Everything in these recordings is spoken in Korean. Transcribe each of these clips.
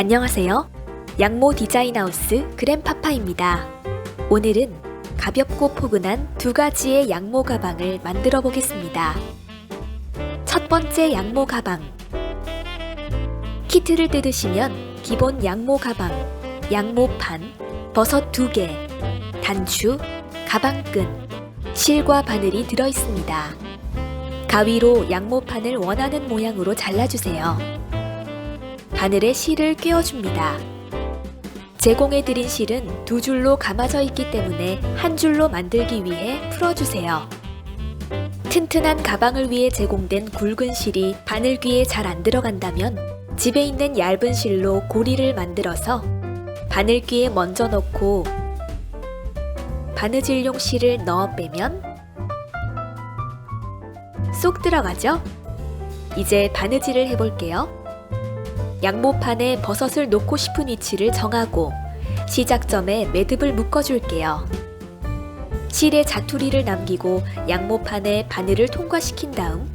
안녕하세요. 양모 디자인하우스 그랜파파입니다. 오늘은 가볍고 포근한 두 가지의 양모 가방을 만들어 보겠습니다. 첫 번째 양모 가방. 키트를 뜯으시면 기본 양모 가방, 양모판, 버섯 2개, 단추, 가방끈, 실과 바늘이 들어 있습니다. 가위로 양모판을 원하는 모양으로 잘라주세요. 바늘에 실을 꿰어줍니다. 제공해드린 실은 2줄로 감아져 있기 때문에 한 줄로 만들기 위해 풀어주세요. 튼튼한 가방을 위해 제공된 굵은 실이 바늘귀에 잘 안 들어간다면 집에 있는 얇은 실로 고리를 만들어서 바늘귀에 먼저 넣고 바느질용 실을 넣어 빼면 쏙 들어가죠? 이제 바느질을 해볼게요. 양모판에 버섯을 놓고 싶은 위치를 정하고 시작점에 매듭을 묶어줄게요. 실에 자투리를 남기고 양모판에 바늘을 통과시킨 다음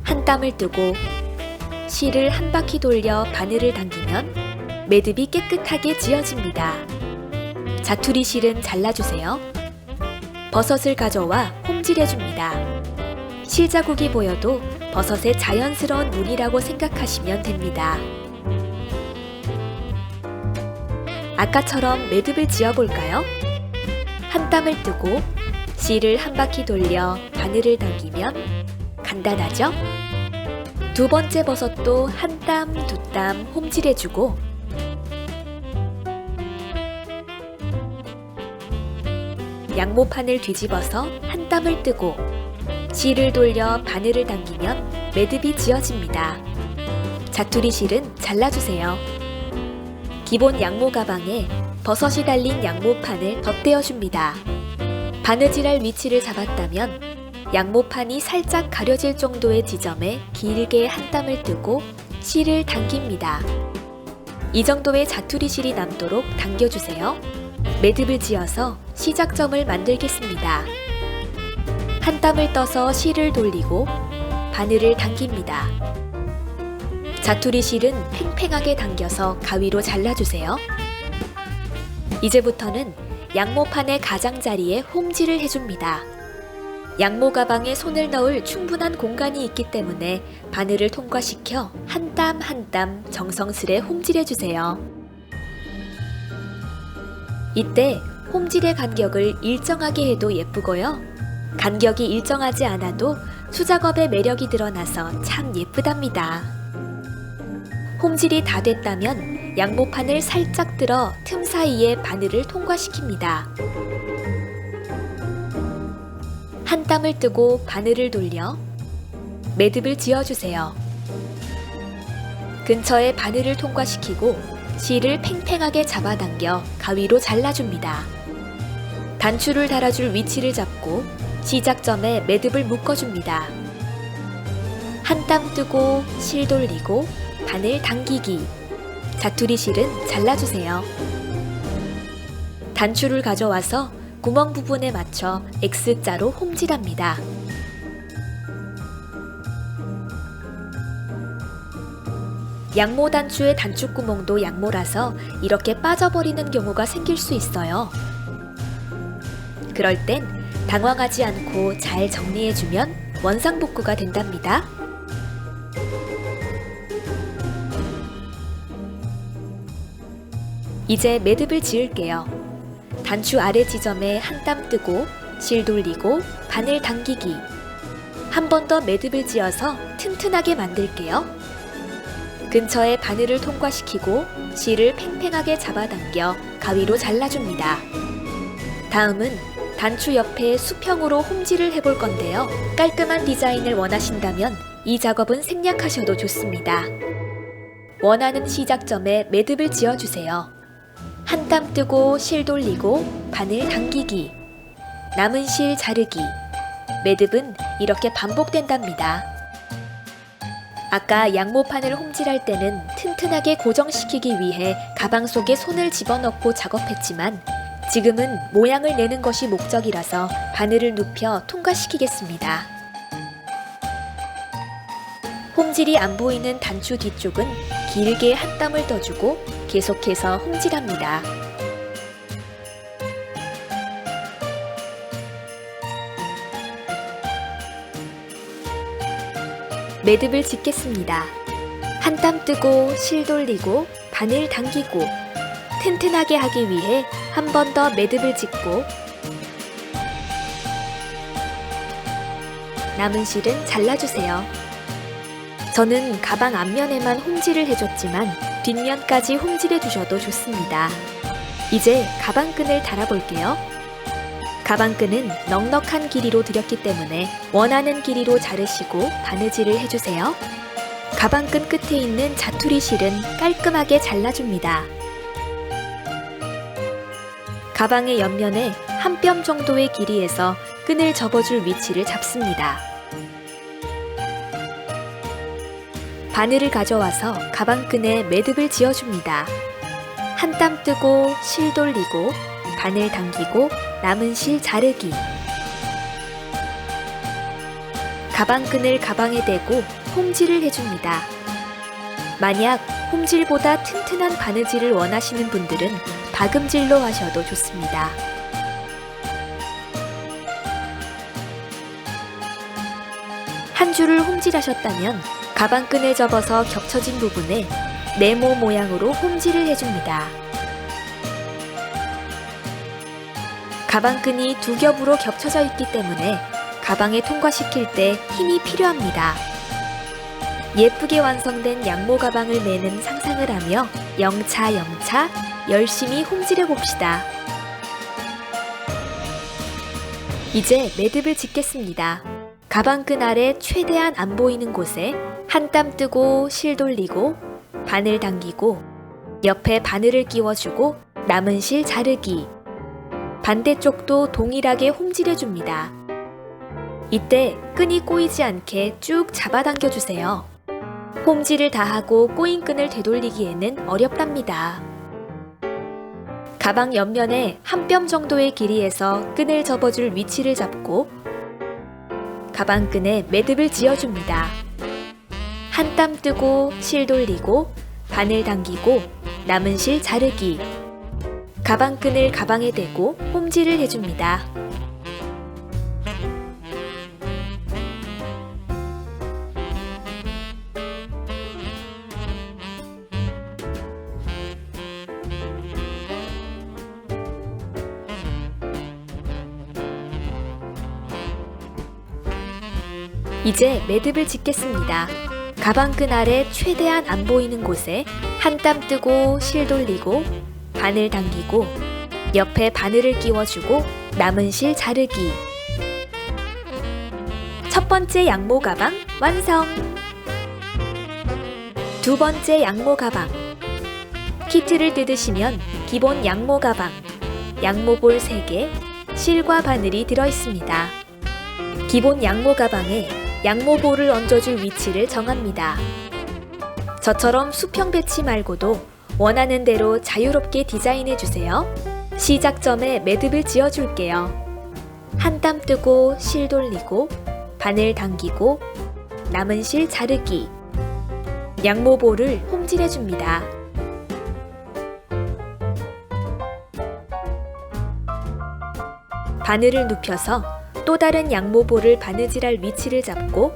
한 땀을 뜨고 실을 한 바퀴 돌려 바늘을 당기면 매듭이 깨끗하게 지어집니다. 자투리 실은 잘라주세요. 버섯을 가져와 홈질해줍니다. 실 자국이 보여도 버섯의 자연스러운 무늬라고 생각하시면 됩니다. 아까처럼 매듭을 지어볼까요? 한 땀을 뜨고 실을 한 바퀴 돌려 바늘을 당기면 간단하죠? 두 번째 버섯도 한 땀, 두 땀 홈질해주고 양모판을 뒤집어서 한 땀을 뜨고 실을 돌려 바늘을 당기면 매듭이 지어집니다. 자투리 실은 잘라주세요. 기본 양모 가방에 버섯이 달린 양모판을 덧대어줍니다. 바느질할 위치를 잡았다면 양모판이 살짝 가려질 정도의 지점에 길게 한 땀을 뜨고 실을 당깁니다. 이 정도의 자투리 실이 남도록 당겨주세요. 매듭을 지어서 시작점을 만들겠습니다. 한 땀을 떠서 실을 돌리고 바늘을 당깁니다. 자투리 실은 팽팽하게 당겨서 가위로 잘라주세요. 이제부터는 양모판의 가장자리에 홈질을 해줍니다. 양모 가방에 손을 넣을 충분한 공간이 있기 때문에 바늘을 통과시켜 한 땀 한 땀 정성스레 홈질해주세요. 이때 홈질의 간격을 일정하게 해도 예쁘고요. 간격이 일정하지 않아도 수작업의 매력이 드러나서 참 예쁘답니다. 홈질이 다 됐다면 양모판을 살짝 들어 틈 사이에 바늘을 통과시킵니다. 한 땀을 뜨고 바늘을 돌려 매듭을 지어주세요. 근처에 바늘을 통과시키고 실을 팽팽하게 잡아당겨 가위로 잘라줍니다. 단추를 달아줄 위치를 잡고 시작점에 매듭을 묶어줍니다. 한 땀 뜨고 실 돌리고 바늘 당기기. 자투리 실은 잘라주세요. 단추를 가져와서 구멍 부분에 맞춰 X자로 홈질합니다. 양모 단추의 단추구멍도 양모라서 이렇게 빠져버리는 경우가 생길 수 있어요. 그럴 땐 당황하지 않고 잘 정리해주면 원상복구가 된답니다. 이제 매듭을 지을게요. 단추 아래 지점에 한 땀 뜨고 실 돌리고 바늘 당기기. 한 번 더 매듭을 지어서 튼튼하게 만들게요. 근처에 바늘을 통과시키고 실을 팽팽하게 잡아당겨 가위로 잘라줍니다. 다음은 단추 옆에 수평으로 홈질을 해볼 건데요. 깔끔한 디자인을 원하신다면 이 작업은 생략하셔도 좋습니다. 원하는 시작점에 매듭을 지어주세요. 한 땀 뜨고 실 돌리고 바늘 당기기. 남은 실 자르기. 매듭은 이렇게 반복된답니다. 아까 양모판을 홈질할 때는 튼튼하게 고정시키기 위해 가방 속에 손을 집어넣고 작업했지만 지금은 모양을 내는 것이 목적이라서 바늘을 눕혀 통과시키겠습니다. 홈질이 안 보이는 단추 뒤쪽은 길게 한 땀을 떠주고 계속해서 홈질합니다. 매듭을 짓겠습니다. 한 땀 뜨고 실 돌리고 바늘 당기고 튼튼하게 하기 위해 한 번 더 매듭을 짓고 남은 실은 잘라주세요. 저는 가방 앞면에만 홈질을 해줬지만 뒷면까지 홈질해 주셔도 좋습니다. 이제 가방끈을 달아볼게요. 가방끈은 넉넉한 길이로 드렸기 때문에 원하는 길이로 자르시고 바느질을 해주세요. 가방끈 끝에 있는 자투리 실은 깔끔하게 잘라줍니다. 가방의 옆면에 한 뼘 정도의 길이에서 끈을 접어줄 위치를 잡습니다. 바늘을 가져와서 가방끈에 매듭을 지어줍니다. 한 땀 뜨고 실 돌리고 바늘 당기고 남은 실 자르기. 가방끈을 가방에 대고 홈질을 해줍니다. 만약 홈질보다 튼튼한 바느질을 원하시는 분들은 박음질로 하셔도 좋습니다. 한 줄을 홈질하셨다면 가방끈을 접어서 겹쳐진 부분에 네모 모양으로 홈질을 해줍니다. 가방끈이 두 겹으로 겹쳐져 있기 때문에 가방에 통과시킬 때 힘이 필요합니다. 예쁘게 완성된 양모 가방을 매는 상상을 하며 영차 열심히 홈질해 봅시다. 이제 매듭을 짓겠습니다. 가방끈 아래 최대한 안 보이는 곳에 한 땀 뜨고 실 돌리고 바늘 당기고 옆에 바늘을 끼워주고 남은 실 자르기. 반대쪽도 동일하게 홈질해 줍니다. 이때 끈이 꼬이지 않게 쭉 잡아당겨 주세요. 홈질을 다 하고 꼬인 끈을 되돌리기에는 어렵답니다. 가방 옆면에 한 뼘 정도의 길이에서 끈을 접어줄 위치를 잡고 가방끈에 매듭을 지어줍니다. 한 땀 뜨고 실 돌리고 바늘 당기고 남은 실 자르기. 가방끈을 가방에 대고 홈질을 해줍니다. 이제 매듭을 짓겠습니다. 가방끈 아래 최대한 안 보이는 곳에 한 땀 뜨고 실 돌리고 바늘 당기고 옆에 바늘을 끼워주고 남은 실 자르기. 첫 번째 양모 가방 완성! 두 번째 양모 가방. 키트를 뜯으시면 기본 양모 가방, 양모볼 3개, 실과 바늘이 들어있습니다. 기본 양모 가방에 양모볼을 얹어줄 위치를 정합니다. 저처럼 수평 배치 말고도 원하는 대로 자유롭게 디자인해주세요. 시작점에 매듭을 지어줄게요. 한 땀 뜨고 실 돌리고 바늘 당기고 남은 실 자르기. 양모볼을 홈질해줍니다. 바늘을 눕혀서 또 다른 양모볼을 바느질할 위치를 잡고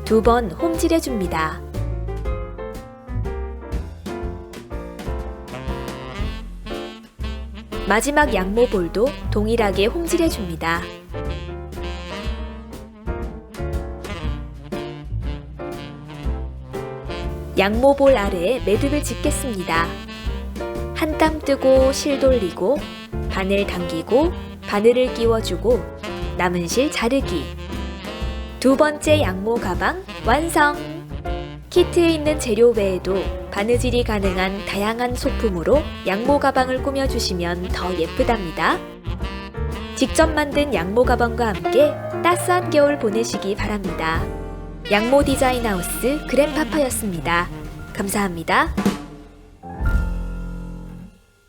2번 홈질해줍니다. 마지막 양모볼도 동일하게 홈질해줍니다. 양모볼 아래에 매듭을 짓겠습니다. 한 땀 뜨고 실 돌리고 바늘 당기고 바늘을 끼워주고 남은 실 자르기. 두 번째 양모 가방 완성! 키트에 있는 재료 외에도 바느질이 가능한 다양한 소품으로 양모 가방을 꾸며주시면 더 예쁘답니다. 직접 만든 양모 가방과 함께 따스한 겨울 보내시기 바랍니다. 양모 디자인 하우스 그랜파파였습니다. 감사합니다.